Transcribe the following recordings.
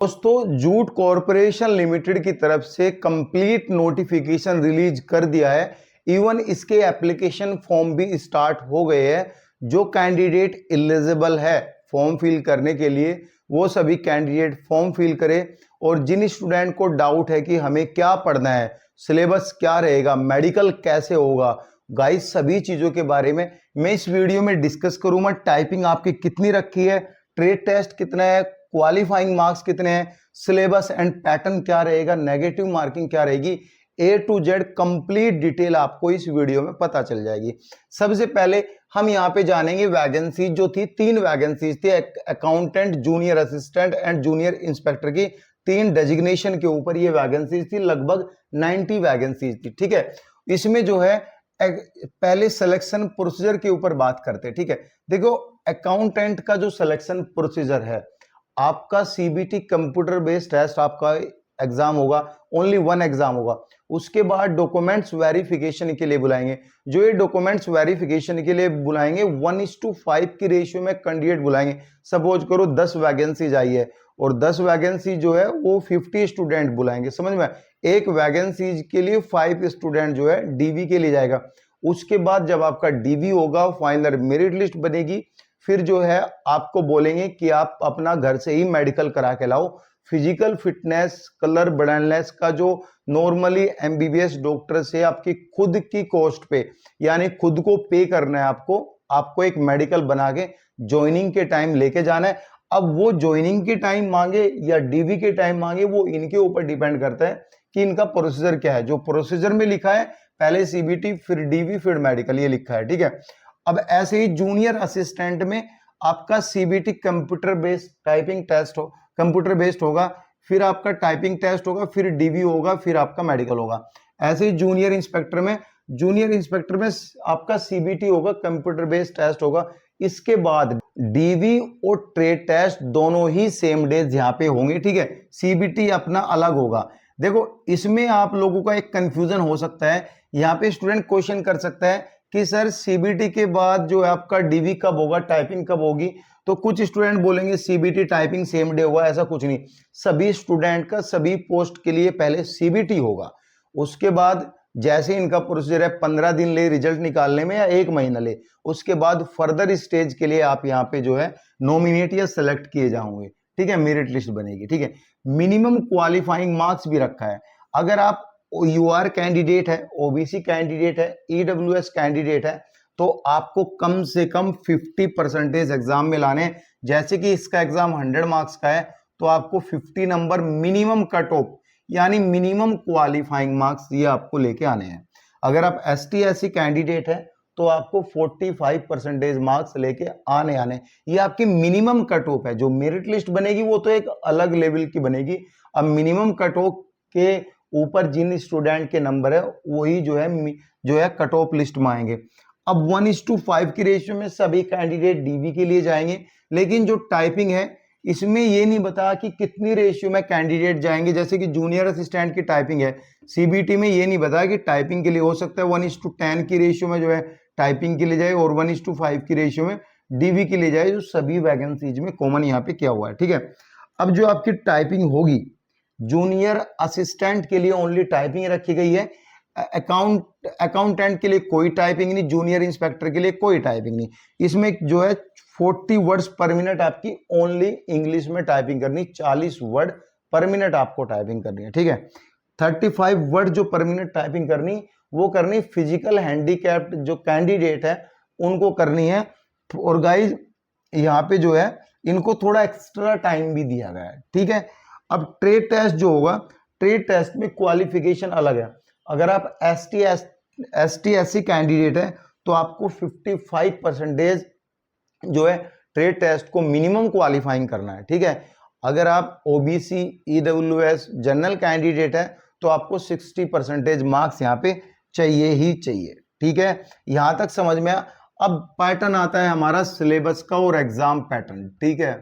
दोस्तों jute corporation limited की तरफ से कंप्लीट नोटिफिकेशन रिलीज कर दिया है। इवन इसके एप्लीकेशन फॉर्म भी स्टार्ट हो गए हैं। जो कैंडिडेट एलिजिबल है फॉर्म फिल करने के लिए वो सभी कैंडिडेट फॉर्म फिल करें। और जिन स्टूडेंट को डाउट है कि हमें क्या पढ़ना है, सिलेबस क्या रहेगा, मेडिकल कैसे होगा, गाइस सभी चीजों के बारे में मैं इस वीडियो में डिस्कस करूंगा। टाइपिंग आपकी कितनी रखी है, ट्रेड टेस्ट कितना है, क्वालिफाइंग मार्क्स कितने हैं, सिलेबस एंड पैटर्न क्या रहेगा, नेगेटिव मार्किंग क्या रहेगी, A to Z complete detail आपको इस वीडियो में पता चल जाएगी। सबसे पहले हम यहाँ पे जानेंगे वैकेंसी जो थी, 3 वैकेंसीज थी, accountant, junior assistant and junior inspector की 3 डेजिग्नेशन के ऊपर ये वैकेंसीज थी। लगभग 90 वैकेंसीज थी। ठीक है, इसमें जो है पहले सिलेक्शन प्रोसीजर के ऊपर बात करते हैं। ठीक है, देखो अकाउंटेंट का जो सिलेक्शन प्रोसीजर है, आपका सीबीटी कंप्यूटर बेस्ड टेस्ट आपका एग्जाम होगा, ओनली 1 एग्जाम होगा। उसके बाद डॉक्यूमेंट्स वेरिफिकेशन के लिए बुलाएंगे। जो ये डॉक्यूमेंट्स वेरिफिकेशन के लिए बुलाएंगे 1:5 की रेशियो में कैंडिडेट बुलाएंगे। सपोज करो 10 वैकेंसीज आई है और 10 वैकेंसी जो है वो 50 स्टूडेंट बुलाएंगे। समझ में, एक वैकेंसीज के लिए 5 स्टूडेंट जो है डीवी के लिए जाएगा। उसके बाद जब आपका डीवी होगा, फाइनल मेरिट लिस्ट बनेगी, फिर जो है आपको बोलेंगे कि आप अपना घर से ही मेडिकल करा के लाओ। फिजिकल फिटनेस, कलर ब्लाइंडनेस का जो नॉर्मली एमबीबीएस डॉक्टर से आपकी खुद की कॉस्ट पे, यानी खुद को पे करना है आपको एक मेडिकल बना के ज्वाइनिंग के टाइम लेके जाना है। अब वो ज्वाइनिंग के टाइम मांगे या डीवी के टाइम मांगे, वो इनके ऊपर डिपेंड करता है कि इनका प्रोसीजर क्या है। जो प्रोसीजर में लिखा है, पहले सीबीटी फिर डीवी फिर मेडिकल, ये लिखा है। ठीक है, अब ऐसे ही जूनियर असिस्टेंट में आपका CBT computer based typing test हो, कंप्यूटर बेस्ड होगा, फिर आपका टाइपिंग टेस्ट होगा, फिर डीवी होगा, फिर आपका मेडिकल होगा। ऐसे ही जूनियर इंस्पेक्टर में आपका सीबीटी होगा, कंप्यूटर बेस्ड टेस्ट होगा। इसके बाद डीवी और ट्रेड टेस्ट दोनों ही सेम डेज यहाँ पे होंगे। ठीक है, सीबीटी अपना अलग होगा। देखो इसमें आप लोगों का एक कंफ्यूजन हो सकता है, यहाँ पे स्टूडेंट क्वेश्चन कर सकता है कि सर सीबीटी के बाद जो है आपका डीवी कब होगा, टाइपिंग कब होगी। तो कुछ स्टूडेंट बोलेंगे सीबीटी टाइपिंग सेम डे होगा, ऐसा कुछ नहीं। सभी स्टूडेंट का सभी पोस्ट के लिए पहले सीबीटी होगा, उसके बाद जैसे इनका प्रोसीजर है 15 दिन ले रिजल्ट निकालने में या 1 महीना ले, उसके बाद फर्दर स्टेज के लिए आप यहाँ पे जो है नॉमिनेट या सिलेक्ट किए जाओगे। ठीक है, मेरिट लिस्ट बनेगी। ठीक है, मिनिमम क्वालिफाइंग मार्क्स भी रखा है। अगर आप यूआर कैंडिडेट है, ओबीसी कैंडिडेट है, ईडब्ल्यूएस कैंडिडेट है, तो आपको कम से कम 50% एग्जाम में लाने। जैसे कि इसका एग्जाम 100 मार्क्स का है, तो आपको 50 नंबर मिनिमम कट ऑफ, यानी मिनिमम क्वालिफाइंग मार्क्स ये आपको लेके आने हैं। अगर आप एसटी एससी कैंडिडेट है तो आपको 45% मार्क्स लेके आने ये आपकी मिनिमम कट ऑफ है। जो मेरिट लिस्ट बनेगी वो तो एक अलग लेवल की बनेगी। अब मिनिमम कट ऑफ के ऊपर जिन स्टूडेंट के नंबर है वही जो है कट ऑफ लिस्ट में आएंगे। अब 1:5 की रेशियो में सभी कैंडिडेट डीवी के लिए जाएंगे। लेकिन जो टाइपिंग है इसमें ये नहीं बता कि कितनी रेशियो में कैंडिडेट जाएंगे। जैसे कि जूनियर असिस्टेंट की टाइपिंग है, सीबीटी में ये नहीं बता कि टाइपिंग के लिए हो सकता है 1:10 की रेशियो में जो है टाइपिंग के लिए जाए और 1:5 की रेशियो में डीवी के लिए जाए। जो सभी वैकेंसीज में कॉमन यहाँ पे किया हुआ है। ठीक है, अब जो आपकी टाइपिंग होगी, जूनियर असिस्टेंट के लिए ओनली टाइपिंग रखी गई है। अकाउंटेंट के लिए कोई टाइपिंग नहीं, जूनियर इंस्पेक्टर के लिए कोई टाइपिंग नहीं। इसमें जो है 40 वर्ड्स पर मिनट आपकी ओनली इंग्लिश में टाइपिंग करनी, 40 वर्ड पर मिनट आपको टाइपिंग करनी है। ठीक है, 35 वर्ड जो पर मिनट टाइपिंग करनी वो करनी फिजिकल हैंडीकैप्ड जो कैंडिडेट है उनको करनी है। और गाइज यहाँ पे जो है इनको थोड़ा एक्स्ट्रा टाइम भी दिया गया है। ठीक है, अब ट्रेड टेस्ट जो होगा, ट्रेड टेस्ट में क्वालिफिकेशन अलग है। अगर आप एसटी एससी कैंडिडेट है तो आपको 55% जो है ट्रेड टेस्ट को मिनिमम क्वालिफाइंग करना है। ठीक है, अगर आप ओबीसी, ईडब्ल्यूएस, जनरल कैंडिडेट है तो आपको 60% मार्क्स यहाँ पे चाहिए ही चाहिए। ठीक है, यहां तक समझ में आया। अब पैटर्न आता है हमारा सिलेबस का और एग्जाम पैटर्न। ठीक है,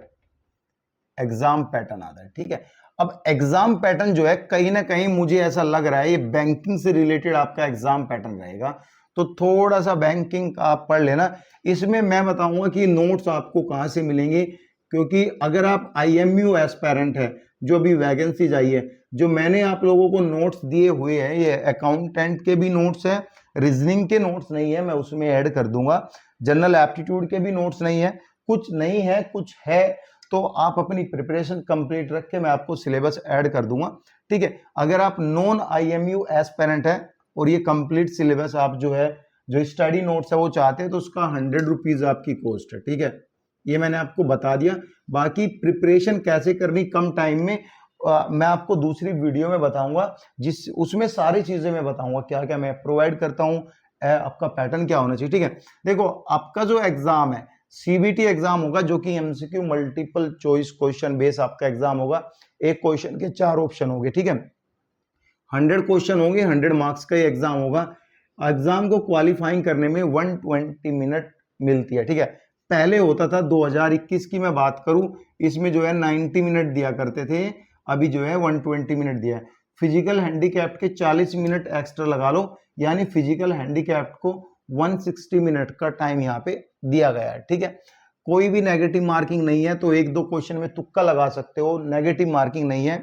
एग्जाम पैटर्न आता है। ठीक है, अब एग्जाम पैटर्न जो है कहीं ना कहीं मुझे ऐसा लग रहा है ये बैंकिंग से रिलेटेड आपका एग्जाम पैटर्न रहेगा, तो थोड़ा सा बैंकिंग का आप पढ़ लेना। इसमें मैं बताऊंगा कि नोट्स आपको कहां से मिलेंगे, क्योंकि अगर आप आईएमयू एस्पेरेंट है जो अभी वैकेंसीज आई है, जो मैंने आप लोगों को नोट्स दिए हुए हैं, ये अकाउंटेंट के भी नोट्स हैं, रीजनिंग के नोट्स नहीं है, मैं उसमें ऐड कर दूंगा, जनरल एप्टीट्यूड के भी नोट्स नहीं है, कुछ नहीं है कुछ है, तो आप अपनी प्रिपरेशन कंप्लीट रख के मैं आपको सिलेबस ऐड कर दूंगा, ठीक है। अगर आप नॉन IMU एस्पिरेंट है और ये कंप्लीट सिलेबस आप जो है, जो स्टडी नोट्स है वो चाहते हैं, तो उसका 100 रुपीज आपकी कॉस्ट है, ठीक है। ये मैंने आपको बता दिया। बाकी प्रिपरेशन कैसे करनी कम टाइम में मैं आपको दूसरी वीडियो में बताऊंगा, जिस उसमें सारी चीजें मैं बताऊंगा, क्या क्या मैं प्रोवाइड करता हूं, आपका पैटर्न क्या होना चाहिए, ठीक है। देखो आपका जो एग्जाम है CBT एग्जाम होगा, जो कि MCQ multiple choice question base आपका एग्जाम होगा, एक क्वेश्चन के 4 ऑप्शन होंगे, ठीक है। 100 क्वेश्चन होंगे, 100 मार्क्स का एग्जाम होगा। एग्जाम को क्वालिफाइंग करने में 120 मिनट मिलती है, ठीक है। पहले होता था 2021 की मैं बात करूं, इसमें जो है 90 मिनट दिया करते थे, अभी जो है 120 मिनट दिया है। फिजिकल हैंडीकैप्ड के 40 मिनट एक्स्ट्रा लगा लो, यानी फिजिकल हैंडीकैप्ड को 160 मिनट का टाइम यहाँ पे दिया गया है, ठीक है। कोई भी नेगेटिव मार्किंग नहीं है, तो एक दो क्वेश्चन में तुक्का लगा सकते हो, नेगेटिव मार्किंग नहीं है।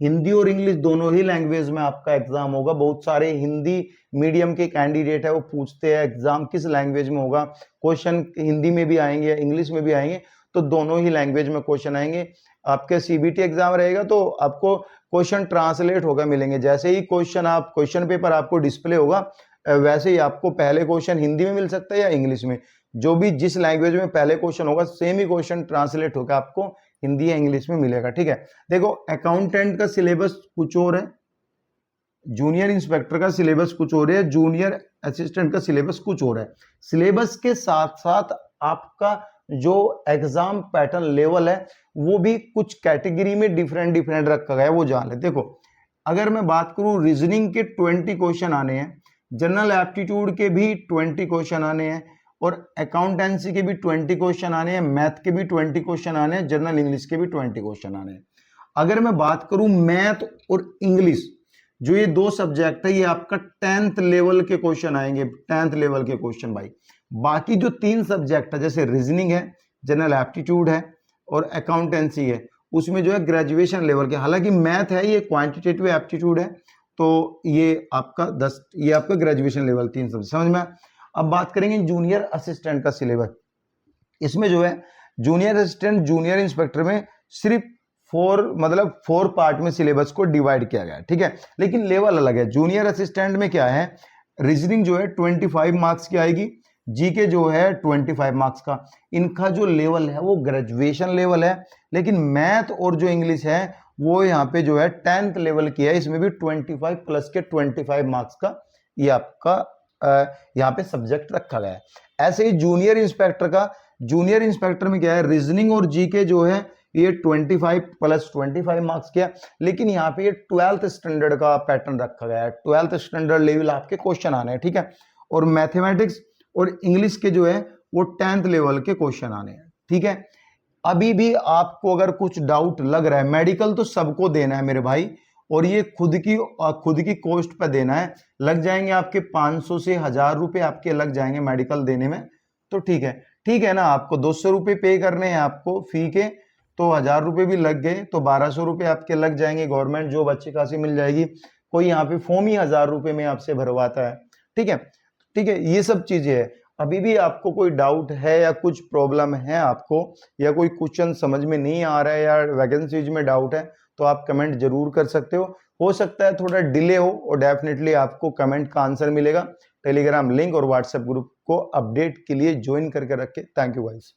हिंदी और इंग्लिश दोनों ही लैंग्वेज में आपका एग्जाम होगा। बहुत सारे हिंदी मीडियम के कैंडिडेट है, वो पूछते हैं एग्जाम किस लैंग्वेज में होगा, क्वेश्चन हिंदी में भी आएंगे इंग्लिश में भी आएंगे, तो दोनों ही लैंग्वेज में क्वेश्चन आएंगे। आपके CBT एग्जाम रहेगा तो आपको क्वेश्चन ट्रांसलेट होगा मिलेंगे, जैसे ही क्वेश्चन पेपर आपको डिस्प्ले होगा, वैसे ही आपको पहले क्वेश्चन हिंदी में मिल सकता है या इंग्लिश में, जो भी जिस लैंग्वेज में पहले क्वेश्चन होगा सेम ही क्वेश्चन ट्रांसलेट होकर आपको हिंदी या इंग्लिश में मिलेगा, ठीक है। देखो अकाउंटेंट का सिलेबस कुछ और है, जूनियर इंस्पेक्टर का सिलेबस कुछ और है, जूनियर असिस्टेंट का सिलेबस कुछ और है। सिलेबस के साथ साथ आपका जो एग्जाम पैटर्न लेवल है वो भी कुछ कैटेगरी में डिफरेंट रखा गया है, वो जान ले। देखो अगर मैं बात करूं, रीजनिंग के 20 क्वेश्चन आने हैं, जनरल एप्टीट्यूड के भी 20 क्वेश्चन आने हैं, और अकाउंटेंसी के भी 20 क्वेश्चन आने हैं, मैथ के भी 20 क्वेश्चन आने हैं, जनरल इंग्लिश के भी 20 क्वेश्चन आने हैं। अगर मैं बात करूं मैथ और इंग्लिश, जो ये दो सब्जेक्ट है, ये आपका 10th लेवल के क्वेश्चन आएंगे, 10th लेवल के क्वेश्चन भाई। बाकी जो 3 सब्जेक्ट है, जैसे रीजनिंग है, जनरल एप्टीट्यूड है और अकाउंटेंसी है, उसमें जो है ग्रेजुएशन लेवल के, हालांकि मैथ है ये क्वांटिटेटिव एप्टीट्यूड है, तो ये आपका ये आपका ग्रेजुएशन लेवल 3 सब्जेक्ट समझ में। अब बात करेंगे जूनियर असिस्टेंट का सिलेबस। इसमें जो है जूनियर असिस्टेंट जूनियर इंस्पेक्टर में सिर्फ 4 पार्ट में सिलेबस को डिवाइड किया गया है, ठीक है, लेकिन लेवल अलग है। जूनियर असिस्टेंट में क्या है, रीजनिंग जो है 25 मार्क्स की आएगी, जीके जो है 25 मार्क्स का, इनका जो लेवल है वो ग्रेजुएशन लेवल है। लेकिन मैथ और जो इंग्लिश है वो यहाँ पे जो है 10th लेवल की है, इसमें भी 25 प्लस के 25 मार्क्स का ये आपका यहाँ पे सब्जेक्ट रखा गया है। ऐसे ही जूनियर इंस्पेक्टर में क्या है, रीजनिंग और जीके जो है ये 25 प्लस 25 मार्क्स किया, लेकिन यहाँ पे ये 12th स्टैंडर्ड का पैटर्न रखा गया है, 12th स्टैंडर्ड लेवल आपके क्वेश्चन आने हैं, ठीक है। और मैथमेटिक्स और इंग्लिश के जो है वो 10th लेवल के क्वेश्चन आने हैं, ठीक है। अभी भी आपको अगर कुछ डाउट लग रहा है, मेडिकल तो सबको देना है मेरे भाई, और ये खुद की कॉस्ट पर देना है, लग जाएंगे आपके 500 से 1000 रुपए आपके लग जाएंगे मेडिकल देने में, तो ठीक है ना। आपको 200 रुपए पे करने हैं आपको फी के, तो 1000 रुपए भी लग गए, तो 1200 रुपए आपके लग जाएंगे, गवर्नमेंट जॉब अच्छी खासी मिल जाएगी। कोई यहाँ पे फॉर्म ही 1000 रुपए में आपसे भरवाता है, ठीक है। ये सब चीजें है। अभी भी आपको कोई डाउट है या कुछ प्रॉब्लम है आपको, या कोई क्वेश्चन समझ में नहीं आ रहा है या वैकेंसीज में डाउट है, तो आप कमेंट जरूर कर सकते हो सकता है थोड़ा डिले हो, और डेफिनेटली आपको कमेंट का आंसर मिलेगा। टेलीग्राम लिंक और व्हाट्सएप ग्रुप को अपडेट के लिए ज्वाइन करके रखें। Thank you guys.